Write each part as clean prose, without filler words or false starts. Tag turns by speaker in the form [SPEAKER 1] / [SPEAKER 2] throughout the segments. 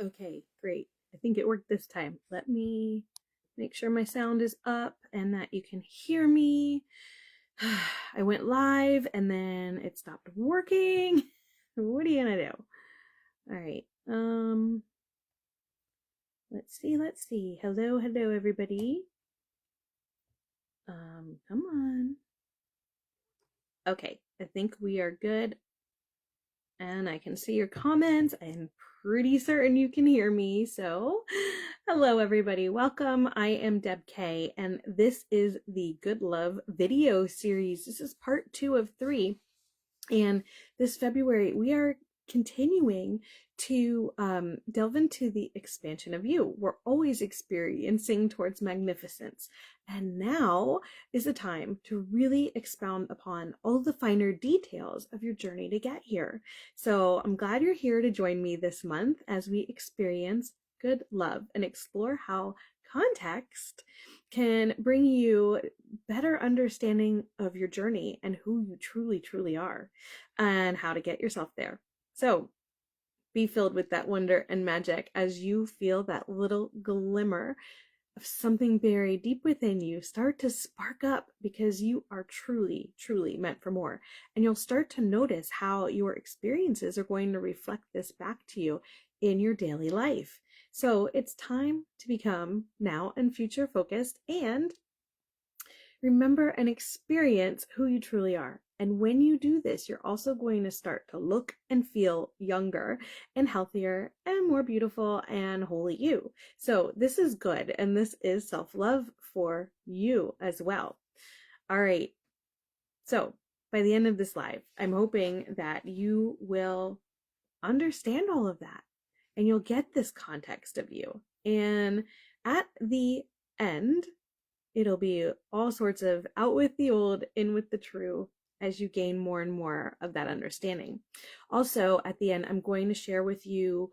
[SPEAKER 1] Okay, great. I think it worked this time. Let me make sure my sound is up and that you can hear me. I went live and then it stopped working. What are you gonna do? All right. Let's see. Hello, everybody. Come on. Okay, I think we are good. And I can see your comments. I'm pretty certain you can hear me. So, hello everybody. Welcome. I am Deb K, and this is the Good Love video series. This is part 2 of 3. And this February, we are continuing to delve into the expansion of you. We're always experiencing towards magnificence. And now is the time to really expound upon all the finer details of your journey to get here. So I'm glad you're here to join me this month as we experience good love and explore how context can bring you better understanding of your journey and who you truly are and how to get yourself there. So be filled with that wonder and magic as you feel that little glimmer of something buried deep within you start to spark up, because you are truly meant for more. And you'll start to notice how your experiences are going to reflect this back to you in your daily life. So it's time to become now and future focused and remember and experience who you truly are. And when you do this, you're also going to start to look and feel younger and healthier and more beautiful and wholly you. So this is good. And this is self-love for you as well. All right. So by the end of this live, I'm hoping that you will understand all of that and you'll get this context of you. And at the end, it'll be all sorts of out with the old, in with the true, as you gain more and more of that understanding. Also, at the end, I'm going to share with you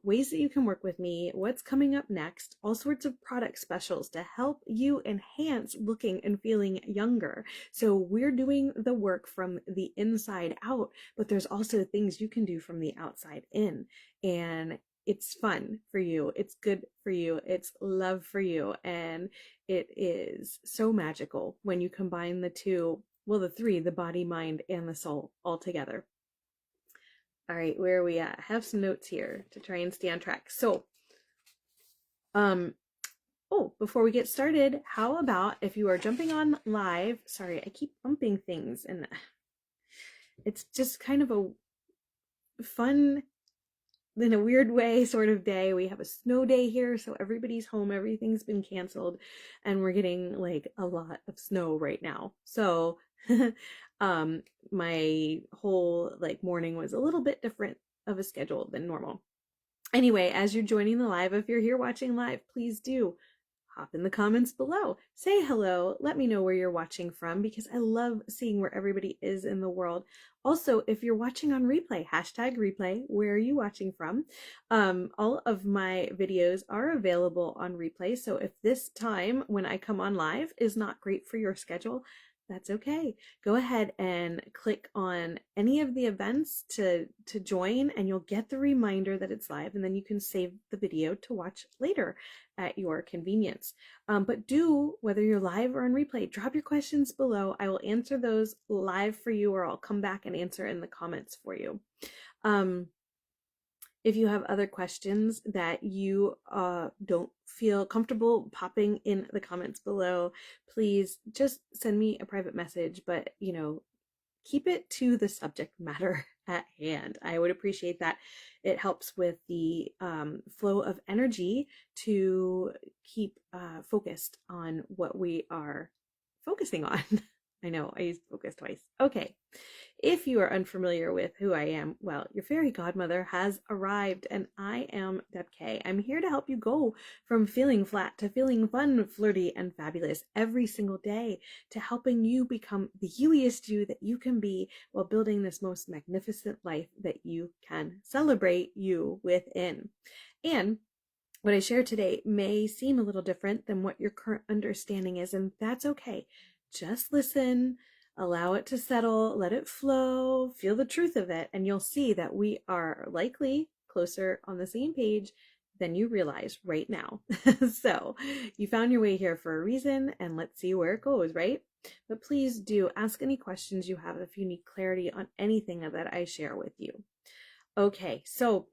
[SPEAKER 1] ways that you can work with me, what's coming up next, all sorts of product specials to help you enhance looking and feeling younger. So we're doing the work from the inside out, but there's also things you can do from the outside in. And it's fun for you, it's good for you, it's love for you, and it is so magical when you combine the two, well, the three, the body, mind, and the soul all together. All right, where are we at? I have some notes here to try and stay on track. So, before we get started, how about if you are jumping on live, sorry, I keep bumping things and it's just kind of a fun, in a weird way, sort of day. We have a snow day here, so everybody's home, everything's been canceled, and we're getting like a lot of snow right now. So my whole like morning was a little bit different of a schedule than normal. Anyway, as you're joining the live, if you're here watching live, please do hop in the comments below. Say hello. Let me know where you're watching from, because I love seeing where everybody is in the world. Also, if you're watching on replay, hashtag replay, where are you watching from? All of my videos are available on replay. So if this time when I come on live is not great for your schedule, that's okay. Go ahead and click on any of the events to join, and you'll get the reminder that it's live, and then you can save the video to watch later at your convenience. But do, whether you're live or on replay, drop your questions below. I will answer those live for you, or I'll come back and answer in the comments for you. If you have other questions that you don't feel comfortable popping in the comments below, please just send me a private message, but keep it to the subject matter at hand. I would appreciate that. It helps with the flow of energy to keep focused on what we are focusing on. I know I used focus twice. Okay. If you are unfamiliar with who I am, well, your fairy godmother has arrived, and I am Deb K. I'm here to help you go from feeling flat to feeling fun, flirty, and fabulous every single day, to helping you become the youiest you that you can be while building this most magnificent life that you can celebrate you within. And what I share today may seem a little different than what your current understanding is, and that's okay. Just listen, allow it to settle, let it flow, feel the truth of it, and you'll see that we are likely closer on the same page than you realize right now. So you found your way here for a reason, and let's see where it goes, right? But please do ask any questions you have if you need clarity on anything that I share with you. Okay, so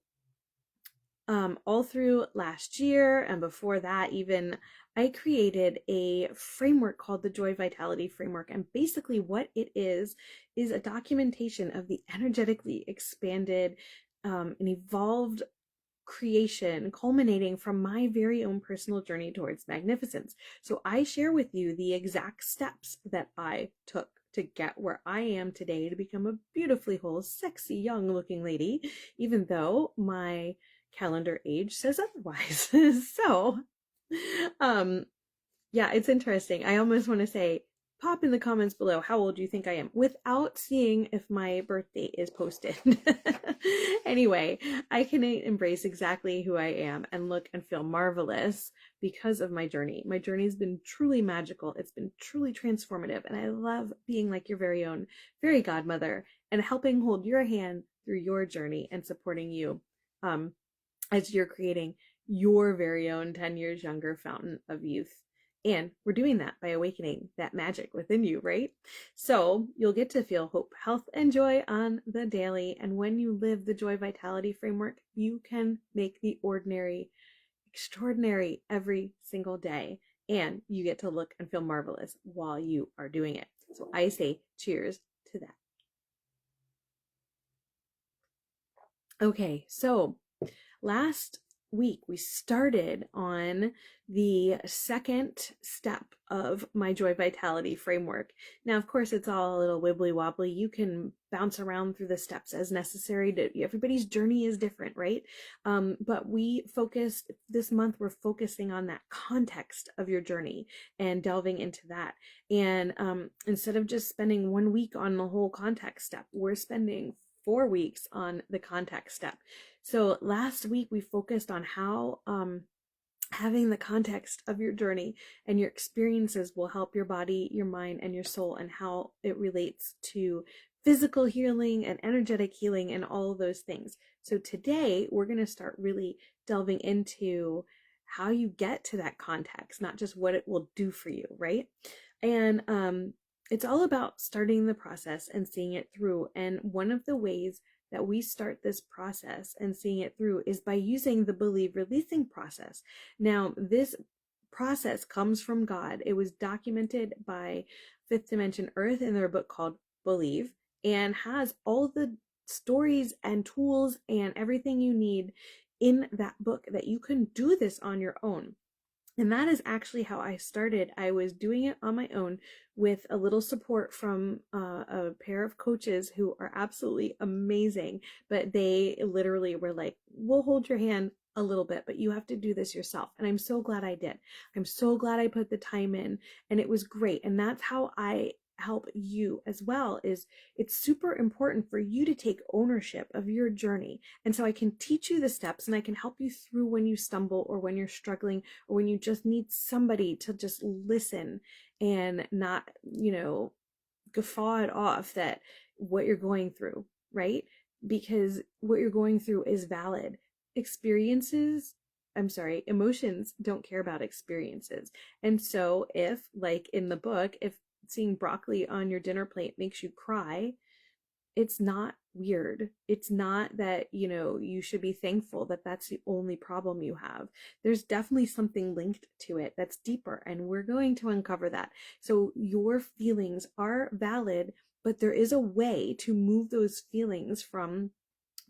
[SPEAKER 1] all through last year and before that, even, I created a framework called the Joy Vitality Framework. And basically, what it is a documentation of the energetically expanded and evolved creation culminating from my very own personal journey towards magnificence. So I share with you the exact steps that I took to get where I am today to become a beautifully whole, sexy, young looking lady, even though my calendar age says otherwise. So, um, yeah, it's interesting. I almost want to say, pop in the comments below how old you think I am without seeing if my birthday is posted. Anyway, I can embrace exactly who I am and look and feel marvelous because of my journey. My journey has been truly magical. It's been truly transformative. And I love being like your very own fairy godmother and helping hold your hand through your journey and supporting you as you're creating your very own 10 years younger fountain of youth. And we're doing that by awakening that magic within you, right? So you'll get to feel hope, health, and joy on the daily. And when you live the Joy Vitality Framework, you can make the ordinary extraordinary every single day. And you get to look and feel marvelous while you are doing it. So I say cheers to that. Okay, so last week we started on the second step of my Joy Vitality Framework. Now, of course, it's all a little wibbly wobbly. You can bounce around through the steps as necessary. Everybody's journey is different, right? But we focused this month, we're focusing on that context of your journey and delving into that. And instead of just spending 1 week on the whole context step, we're spending 4 weeks on the context step. So last week we focused on how having the context of your journey and your experiences will help your body, your mind, and your soul, and how it relates to physical healing and energetic healing and all of those things. So today we're going to start really delving into how you get to that context, not just what it will do for you, right? And it's all about starting the process and seeing it through. And one of the ways that we start this process and seeing it through is by using the believe releasing process. Now, this process comes from God. It was documented by Fifth Dimension Earth in their book called Believe, and has all the stories and tools and everything you need in that book that you can do this on your own. And that is actually how I started. I was doing it on my own with a little support from a pair of coaches who are absolutely amazing. But they literally were like, we'll hold your hand a little bit, but you have to do this yourself. And I'm so glad I did. I'm so glad I put the time in, and it was great. And that's how I help you as well. Is it's super important for you to take ownership of your journey. And so I can teach you the steps, and I can help you through when you stumble or when you're struggling or when you just need somebody to just listen and not, guffaw it off that what you're going through, right? Because what you're going through is valid. Emotions don't care about experiences. And so if, like in the book, if seeing broccoli on your dinner plate makes you cry, it's not weird. It's not that, you should be thankful that that's the only problem you have. There's definitely something linked to it that's deeper, and we're going to uncover that. So your feelings are valid, but there is a way to move those feelings from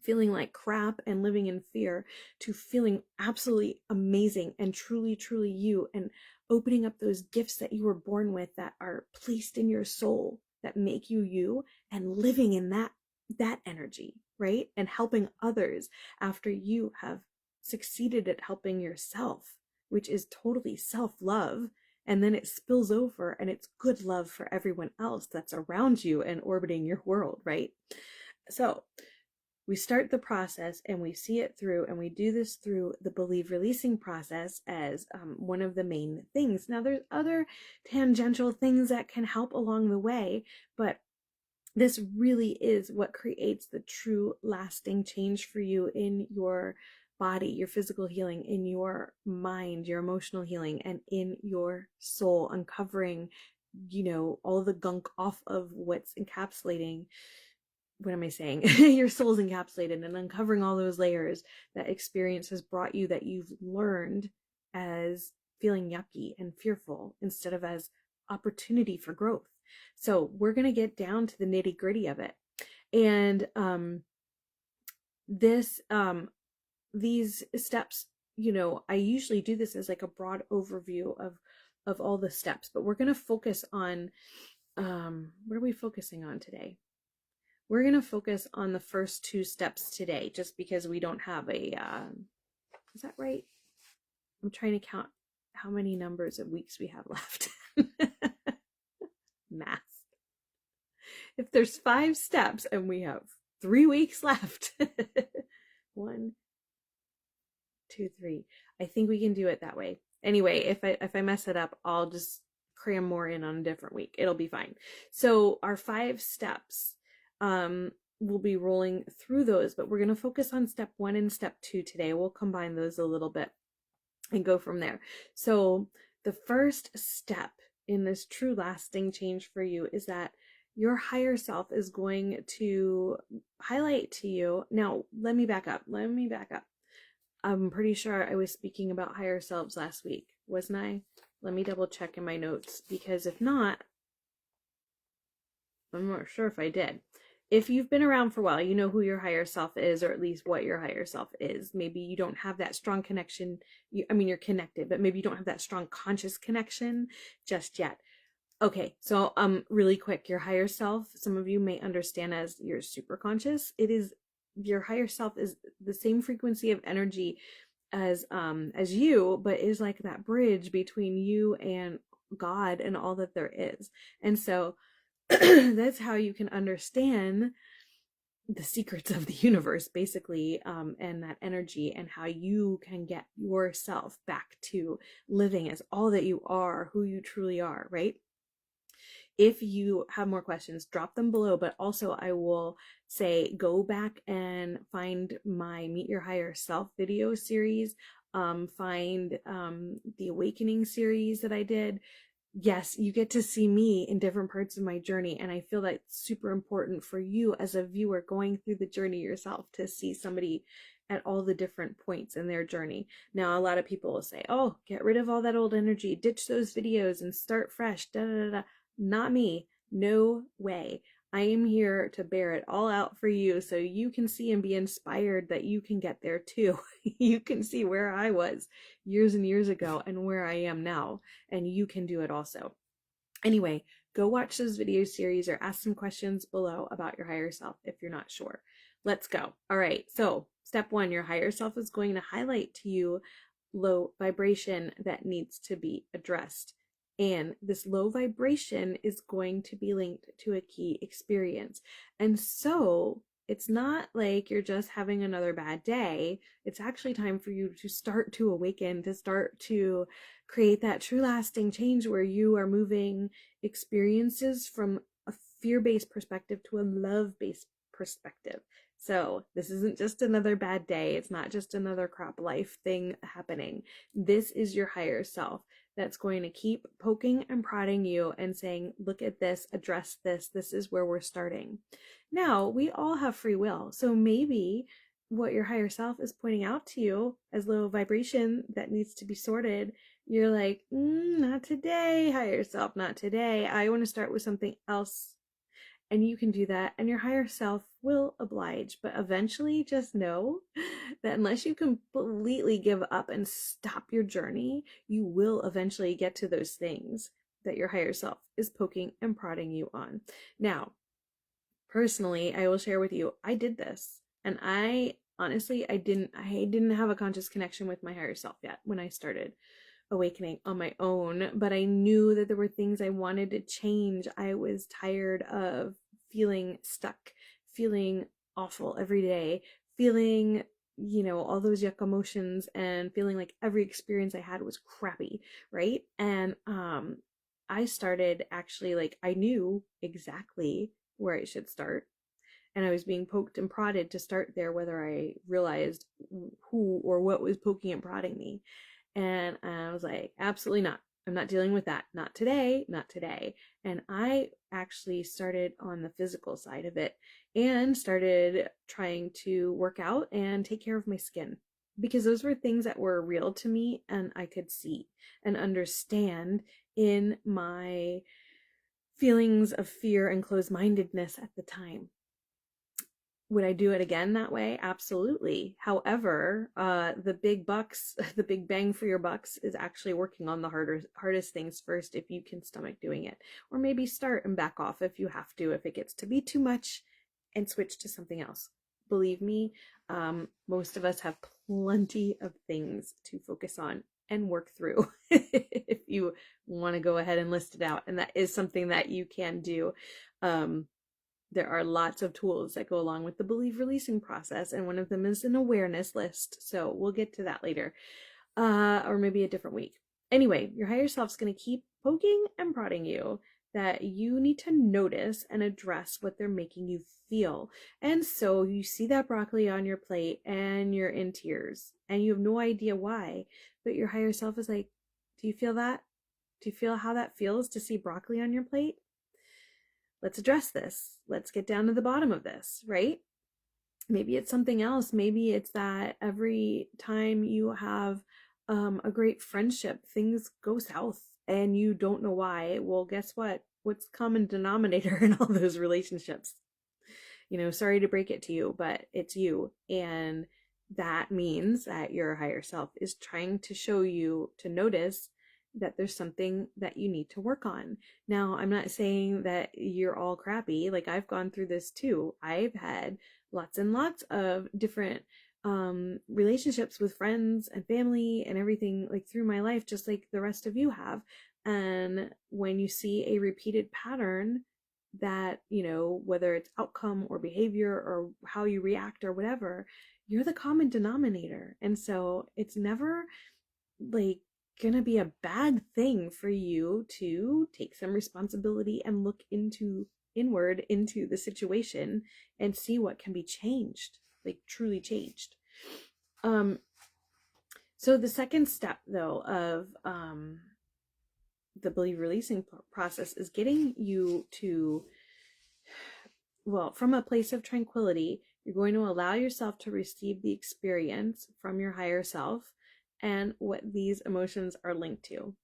[SPEAKER 1] feeling like crap and living in fear to feeling absolutely amazing and truly, truly you, and opening up those gifts that you were born with that are placed in your soul that make you you, and living in that energy, right? And helping others after you have succeeded at helping yourself, which is totally self-love. And then it spills over and it's good love for everyone else that's around you and orbiting your world, right? So we start the process and we see it through, and we do this through the believe releasing process as one of the main things. Now, there's other tangential things that can help along the way, but this really is what creates the true lasting change for you in your body, your physical healing, in your mind, your emotional healing, and in your soul, uncovering, all the gunk off of what's encapsulating. What am I saying? Your soul's encapsulated, and uncovering all those layers that experience has brought you, that you've learned as feeling yucky and fearful instead of as opportunity for growth. So we're going to get down to the nitty gritty of it. And these steps, I usually do this as like a broad overview of all the steps, but we're going to focus on, what are we focusing on today? We're going to focus on the first 2 steps today, just because we don't have a, is that right? I'm trying to count how many numbers of weeks we have left. Math. If there's 5 steps and we have 3 weeks left, 1, 2, 3. I think we can do it that way. Anyway, if I mess it up, I'll just cram more in on a different week. It'll be fine. So our 5 steps, we'll be rolling through those, but we're going to focus on step 1 and step 2 today. We'll combine those a little bit and go from there. So the first step in this true lasting change for you is that your higher self is going to highlight to you. Now, let me back up. I'm pretty sure I was speaking about higher selves last week, wasn't I? Let me double check in my notes, because if not, I'm not sure if I did. If you've been around for a while, you know who your higher self is, or at least what your higher self is. Maybe you don't have that strong connection. You're connected, but maybe you don't have that strong conscious connection just yet. Okay, so really quick, your higher self, some of you may understand as your super conscious. It is, your higher self is the same frequency of energy as you, but is like that bridge between you and God and all that there is. And so that's how you can understand the secrets of the universe, basically, and that energy, and how you can get yourself back to living as all that you are, who you truly are, right? If you have more questions, drop them below, but also I will say go back and find my Meet Your Higher Self video series, find the Awakening series that I did. Yes, you get to see me in different parts of my journey, and I feel that's super important for you as a viewer going through the journey yourself, to see somebody at all the different points in their journey. Now, a lot of people will say, oh, get rid of all that old energy, ditch those videos and start fresh, da da da da. Not me. No way. I am here to bear it all out for you, so you can see and be inspired that you can get there too. You can see where I was years and years ago and where I am now, and you can do it also. Anyway, go watch those video series or ask some questions below about your higher self if you're not sure. Let's go. All right, so step 1, your higher self is going to highlight to you low vibration that needs to be addressed. And this low vibration is going to be linked to a key experience. And so it's not like you're just having another bad day. It's actually time for you to start to awaken, to start to create that true lasting change, where you are moving experiences from a fear-based perspective to a love-based perspective. So this isn't just another bad day. It's not just another crap life thing happening. This is your higher self that's going to keep poking and prodding you and saying, look at this, address this, this is where we're starting. Now, we all have free will. So maybe what your higher self is pointing out to you as low vibration that needs to be sorted, you're like, not today, higher self, not today. I want to start with something else. And you can do that, and your higher self will oblige. But eventually, just know that unless you completely give up and stop your journey, you will eventually get to those things that your higher self is poking and prodding you on. Now, personally, I will share with you, I did this, and I honestly, I didn't have a conscious connection with my higher self yet when I started awakening on my own, but I knew that there were things I wanted to change. I was tired of feeling stuck, feeling awful every day, feeling, all those yuck emotions, and feeling like every experience I had was crappy, right? And I started actually, like, I knew exactly where I should start. And I was being poked and prodded to start there, whether I realized who or what was poking and prodding me. And I was like, absolutely not. I'm not dealing with that. Not today, not today. And I actually started on the physical side of it and started trying to work out and take care of my skin, because those were things that were real to me and I could see and understand in my feelings of fear and closed-mindedness at the time. Would I do it again that way? Absolutely. However, the big bucks, the big bang for your bucks is actually working on the hardest things first if you can stomach doing it. Or maybe start and back off if you have to, if it gets to be too much, and switch to something else. Believe me, most of us have plenty of things to focus on and work through if you want to go ahead and list it out. And that is something that you can do. There are lots of tools that go along with the belief releasing process, and one of them is an awareness list. So we'll get to that later, or maybe a different week. Anyway, your higher self's going to keep poking and prodding you that you need to notice and address what they're making you feel. And so you see that broccoli on your plate and you're in tears and you have no idea why, but your higher self is like, do you feel that? Do you feel how that feels to see broccoli on your plate? Let's address this. Let's get down to the bottom of this, right? Maybe it's something else. Maybe it's that every time you have a great friendship, things go south and you don't know why. Well, guess what? What's the common denominator in all those relationships? Sorry to break it to you, but it's you. And that means that your higher self is trying to show you to notice that there's something that you need to work on. Now, I'm not saying that you're all crappy. Like, I've gone through this too. I've had lots and lots of different relationships with friends and family and everything, like, through my life, just like the rest of you have. And when you see a repeated pattern that, whether it's outcome or behavior or how you react or whatever, you're the common denominator. And so it's never like gonna be a bad thing for you to take some responsibility and look inward into the situation and see what can be changed, like truly changed. So the second step though of the belief releasing process is getting you to, well, from a place of tranquility, you're going to allow yourself to receive the experience from your higher self and what these emotions are linked to.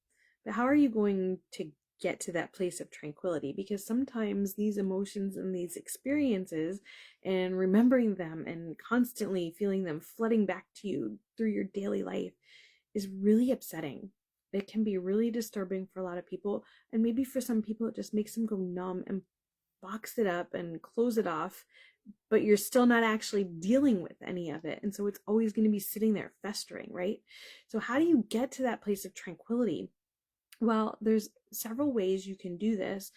[SPEAKER 1] But how are you going to get to that place of tranquility? Because sometimes these emotions and these experiences and remembering them and constantly feeling them flooding back to you through your daily life is really upsetting. It can be really disturbing for a lot of people, and maybe for some people it just makes them go numb and box it up and close it off, but you're still not actually dealing with any of it. And so it's always going to be sitting there festering, right? So how do you get to that place of tranquility? Well, there's several ways you can do this.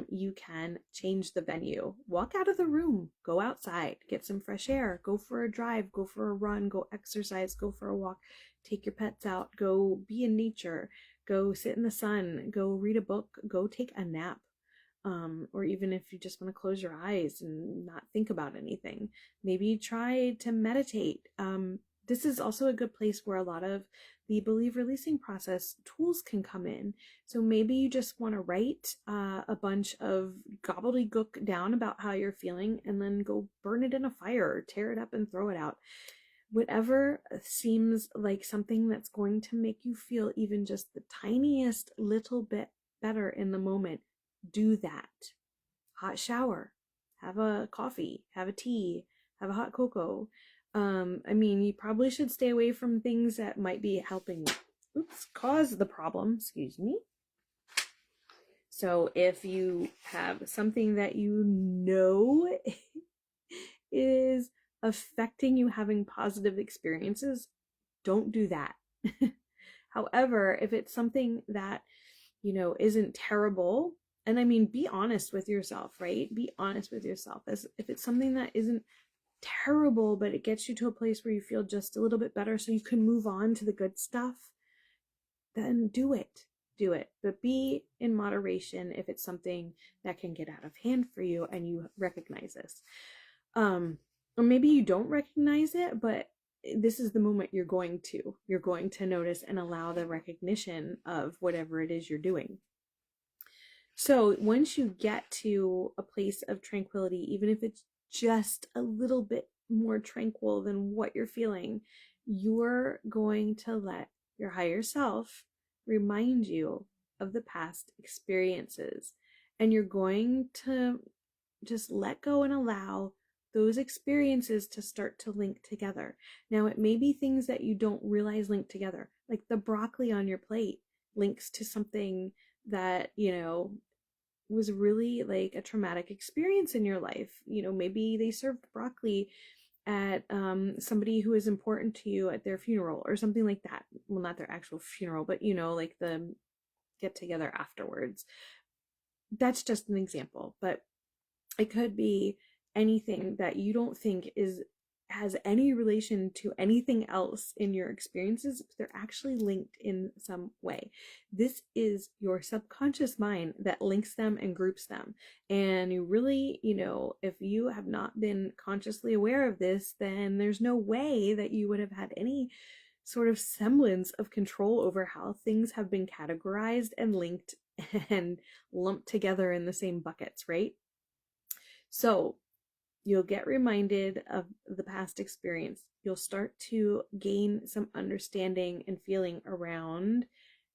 [SPEAKER 1] You can change the venue, walk out of the room, go outside, get some fresh air, go for a drive, go for a run, go exercise, go for a walk, take your pets out, go be in nature, go sit in the sun, go read a book, go take a nap. Or even if you just want to close your eyes and not think about anything, maybe try to meditate. This is also a good place where a lot of the belief releasing process tools can come in. So maybe you just want to write a bunch of gobbledygook down about how you're feeling and then go burn it in a fire or tear it up and throw it out. Whatever seems like something that's going to make you feel even just the tiniest little bit better in the moment, do that. Hot shower, have a coffee, have a tea, have a hot cocoa. You probably should stay away from things that might be helping cause the problem, excuse me. So if you have something that you know is affecting you having positive experiences, don't do that. However, if it's something that, isn't terrible, and be honest with yourself, right? Be honest with yourself. As if it's something that isn't terrible, but it gets you to a place where you feel just a little bit better so you can move on to the good stuff, then do it. do it, but be in moderation if it's something that can get out of hand for you and you recognize this. Or maybe you don't recognize it, but this is the moment you're going to notice and allow the recognition of whatever it is you're doing. So once you get to a place of tranquility, even if it's just a little bit more tranquil than what you're feeling, you're going to let your higher self remind you of the past experiences. And you're going to just let go and allow those experiences to start to link together. Now, it may be things that you don't realize link together, like the broccoli on your plate links to something that, was really like a traumatic experience in your life. Maybe they served broccoli at somebody who is important to you at their funeral or something like that. Well, not their actual funeral, but like the get together afterwards. That's just an example, but it could be anything that you don't think has any relation to anything else in your experiences, but they're actually linked in some way. This is your subconscious mind that links them and groups them. And you really, if you have not been consciously aware of this, then there's no way that you would have had any sort of semblance of control over how things have been categorized and linked and lumped together in the same buckets, right? So you'll get reminded of the past experience. You'll start to gain some understanding and feeling around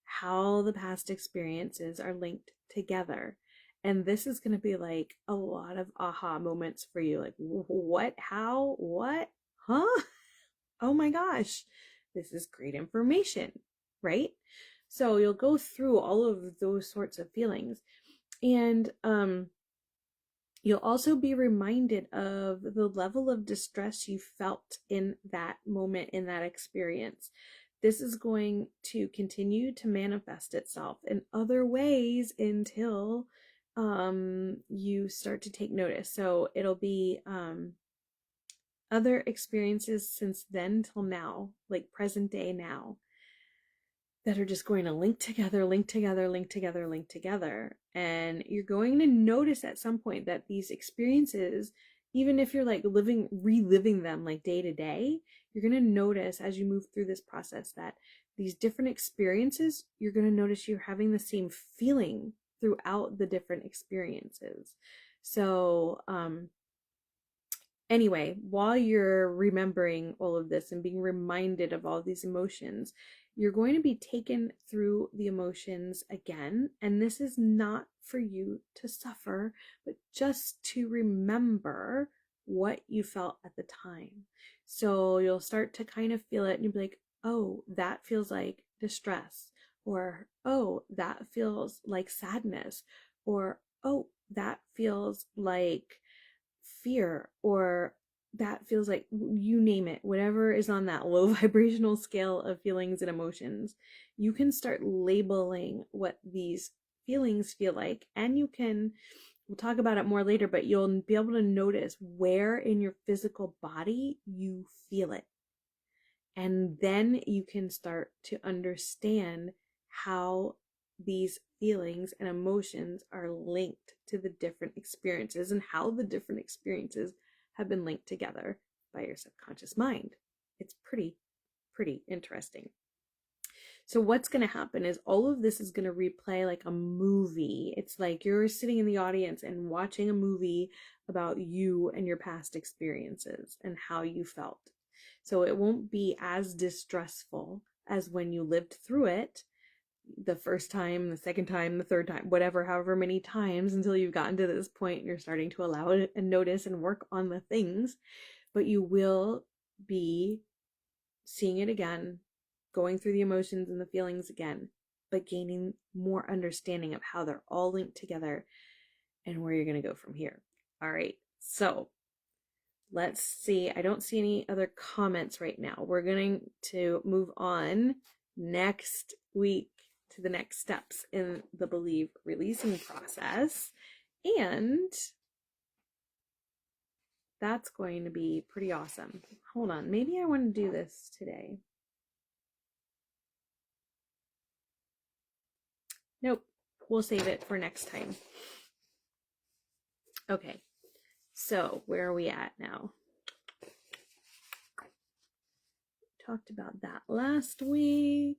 [SPEAKER 1] how the past experiences are linked together. And this is going to be like a lot of aha moments for you. Like, what? How? What? Huh? Oh my gosh, this is great information, right? So you'll go through all of those sorts of feelings. And you'll also be reminded of the level of distress you felt in that moment, in that experience. This is going to continue to manifest itself in other ways until you start to take notice. So it'll be other experiences since then till now, like present day now, that are just going to link together, link together, link together, link together. And you're going to notice at some point that these experiences, even if you're like reliving them like day to day, you're going to notice as you move through this process that these different experiences, you're going to notice you're having the same feeling throughout the different experiences. So, anyway, while you're remembering all of this and being reminded of all of these emotions, you're going to be taken through the emotions again. And this is not for you to suffer, but just to remember what you felt at the time. So you'll start to kind of feel it and you'll be like, oh, that feels like distress. Or, oh, that feels like sadness. Or, oh, that feels like fear. Or that feels like, you name it, whatever is on that low vibrational scale of feelings and emotions, you can start labeling what these feelings feel like. And we'll talk about it more later, but you'll be able to notice where in your physical body you feel it. And then you can start to understand how these feelings and emotions are linked to the different experiences and how the different experiences have been linked together by your subconscious mind. It's pretty interesting. So what's going to happen is all of this is going to replay like a movie. It's like you're sitting in the audience and watching a movie about you and your past experiences and how you felt. So it won't be as distressful as when you lived through it the first time, the second time, the third time, whatever, however many times until you've gotten to this point and you're starting to allow it and notice and work on the things. But you will be seeing it again, going through the emotions and the feelings again, but gaining more understanding of how they're all linked together and where you're going to go from here. All right, so let's see. I don't see any other comments right now. We're going to move on next week to the next steps in the believe releasing process. And that's going to be pretty awesome. Hold on. Maybe I want to do this today. we'll save it for next time. Okay, so where are we at now? Talked about that last week.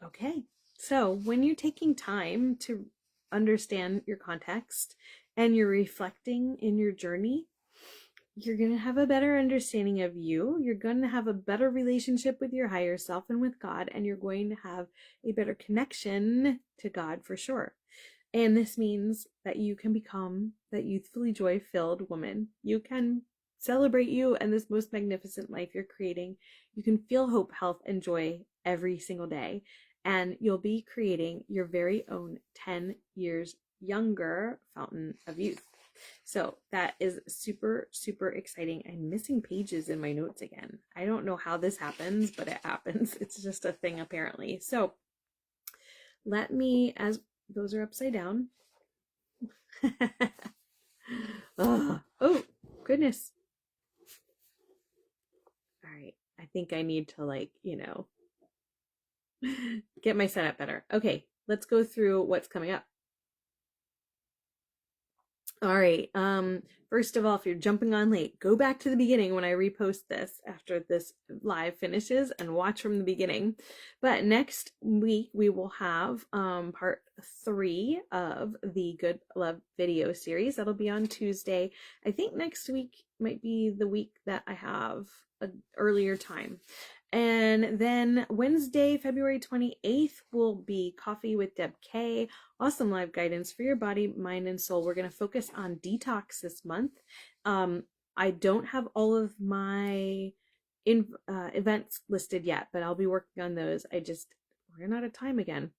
[SPEAKER 1] Okay, so when you're taking time to understand your context and you're reflecting in your journey, you're going to have a better understanding of you. You're going to have a better relationship with your higher self and with God, and you're going to have a better connection to God for sure. And this means that you can become that youthfully joy-filled woman. You can celebrate you and this most magnificent life you're creating. You can feel hope, health, and joy every single day. And you'll be creating your very own 10 years younger fountain of youth. So that is super, super exciting. I'm missing pages in my notes again. I don't know how this happens, but it happens. It's just a thing apparently. So let me, as those are upside down. Oh, goodness. All right. I think I need to get my setup better. Okay, let's go through what's coming up. All right. First of all, if you're jumping on late, go back to the beginning when I repost this after this live finishes and watch from the beginning. But next week we will have part 3 of the Good Love video series. That'll be on Tuesday. I think next week might be the week that I have an earlier time. And then Wednesday, February 28th will be Coffee with Deb K. Awesome live guidance for your body, mind, and soul. We're going to focus on detox this month. I don't have all of my events listed yet, but I'll be working on those. I just ran out of time again.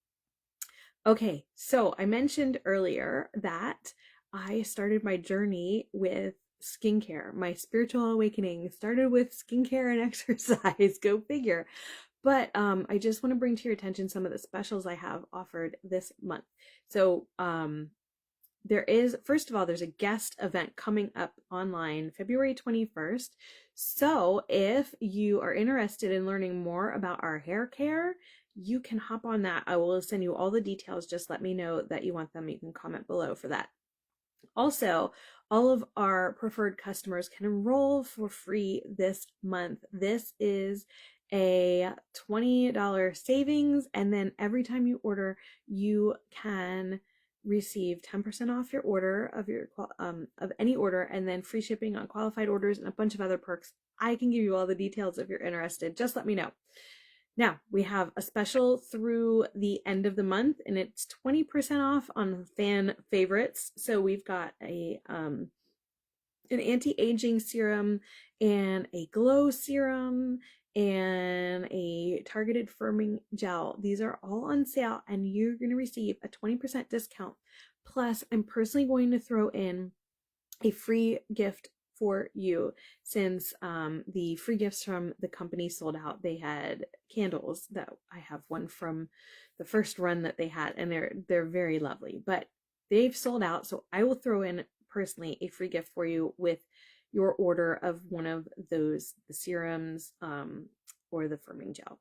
[SPEAKER 1] Okay, so I mentioned earlier that I started my journey with skincare. My spiritual awakening started with skincare and exercise. Go figure. But I just want to bring to your attention some of the specials I have offered this month. So there is, first of all, there's a guest event coming up online February 21st. So if you are interested in learning more about our hair care, you can hop on that. I will send you all the details. Just let me know that you want them. You can comment below for that. Also, all of our preferred customers can enroll for free this month. This is a $20 savings, and then every time you order, you can receive 10% off your order of any order, and then free shipping on qualified orders and a bunch of other perks. I can give you all the details if you're interested. Just let me know. Now, we have a special through the end of the month, and it's 20% off on fan favorites. So we've got an anti-aging serum and a glow serum and a targeted firming gel. These are all on sale, and you're going to receive a 20% discount. Plus, I'm personally going to throw in a free gift for you, since the free gifts from the company sold out. They had candles that I have one from the first run that they had, and they're very lovely, but they've sold out. So I will throw in personally a free gift for you with your order of one of those, the serums or the firming gel.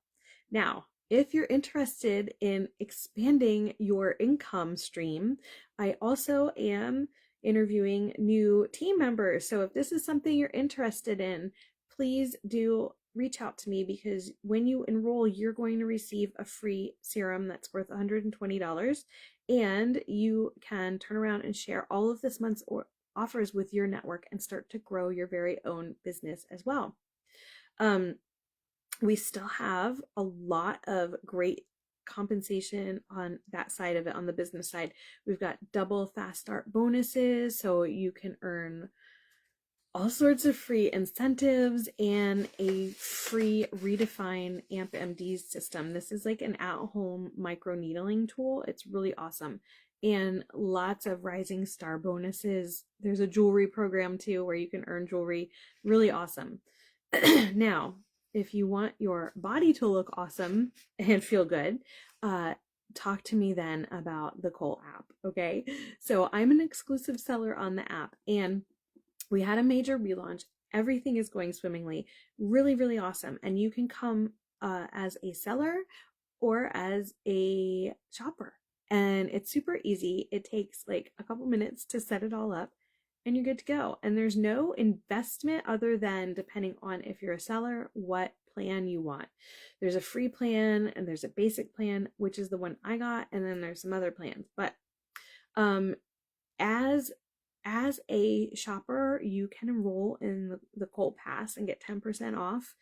[SPEAKER 1] Now, if you're interested in expanding your income stream, I also am interviewing new team members. So if this is something you're interested in, please do reach out to me, because when you enroll, you're going to receive a free serum that's worth $120, and you can turn around and share all of this month's offers with your network and start to grow your very own business as well. We still have a lot of great compensation on that side of it. On the business side, we've got double fast start bonuses, so you can earn all sorts of free incentives and a free Redefine AMP MD system. This is like an at-home micro needling tool. It's really awesome. And lots of rising star bonuses. There's a jewelry program too where you can earn jewelry. Really awesome. Now, if you want your body to look awesome and feel good, talk to me then about the Cole app, okay? So I'm an exclusive seller on the app, and we had a major relaunch. Everything is going swimmingly. Really, really awesome. And you can come as a seller, or as a shopper. And it's super easy. It takes like a couple minutes to set it all up and you're good to go. And there's no investment other than depending on if you're a seller, what plan you want. There's a free plan and there's a basic plan, which is the one I got, and then there's some other plans. But as a shopper, you can enroll in the Kohl Pass and get 10% off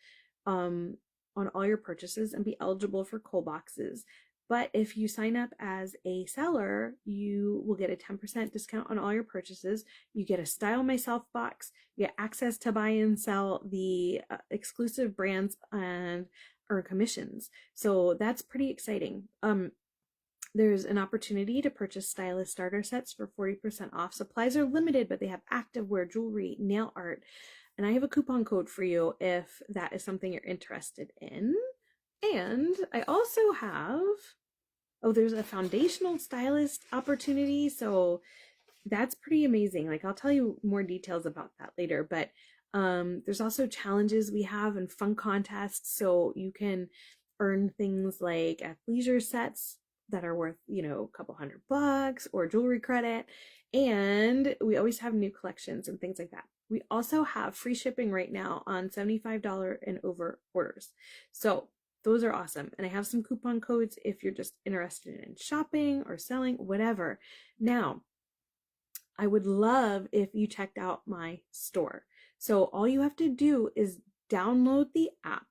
[SPEAKER 1] on all your purchases and be eligible for Kohl boxes. But if you sign up as a seller, you will get a 10% discount on all your purchases. You get a Style Myself box. You get access to buy and sell the exclusive brands and earn commissions. So that's pretty exciting. There's an opportunity to purchase stylist starter sets for 40% off. Supplies are limited, but they have activewear, jewelry, nail art. And I have a coupon code for you if that is something you're interested in. And I also have, there's a foundational stylist opportunity. So that's pretty amazing. Like, I'll tell you more details about that later, but there's also challenges we have and fun contests. So you can earn things like athleisure sets that are worth, a couple $100 or jewelry credit. And we always have new collections and things like that. We also have free shipping right now on $75 and over orders. So those are awesome. And I have some coupon codes if you're just interested in shopping or selling, whatever. Now, I would love if you checked out my store. So all you have to do is download the app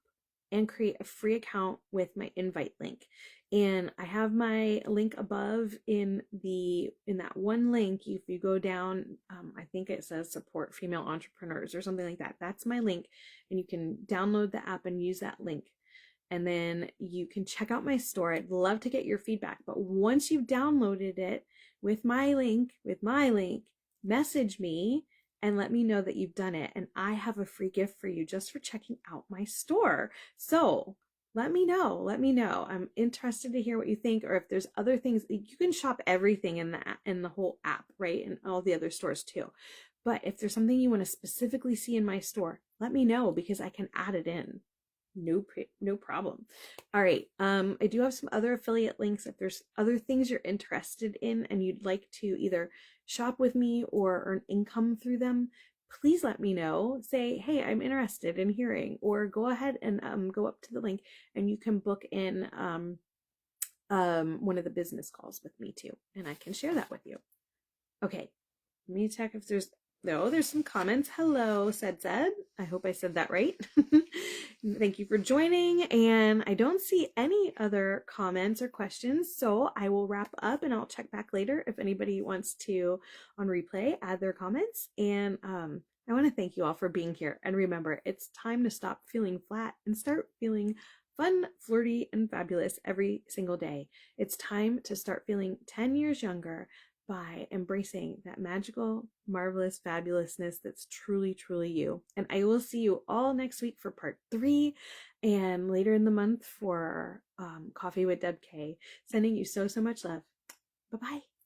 [SPEAKER 1] and create a free account with my invite link. And I have my link above in that one link. If you go down, I think it says support female entrepreneurs or something like that. That's my link. And you can download the app and use that link. And then you can check out my store. I'd love to get your feedback. But once you've downloaded it with my link, message me and let me know that you've done it. And I have a free gift for you just for checking out my store. So let me know. I'm interested to hear what you think, or if there's other things. You can shop everything in the whole app, right? And all the other stores too. But if there's something you want to specifically see in my store, let me know because I can add it in. No problem. All right. I do have some other affiliate links. If there's other things you're interested in and you'd like to either shop with me or earn income through them, please let me know. Say, hey, I'm interested in hearing, or go ahead and go up to the link and you can book in one of the business calls with me too, and I can share that with you. Okay, let me check if there's some comments. Hello, said. I hope I said that right. Thank you for joining. And I don't see any other comments or questions, so I will wrap up and I'll check back later if anybody wants to, on replay, add their comments. And I want to thank you all for being here. And remember, it's time to stop feeling flat and start feeling fun, flirty, and fabulous every single day. It's time to start feeling 10 years younger by embracing that magical, marvelous fabulousness that's truly, truly you. And I will see you all next week for part 3 and later in the month for Coffee with Deb K. Sending you so much love. Bye-bye.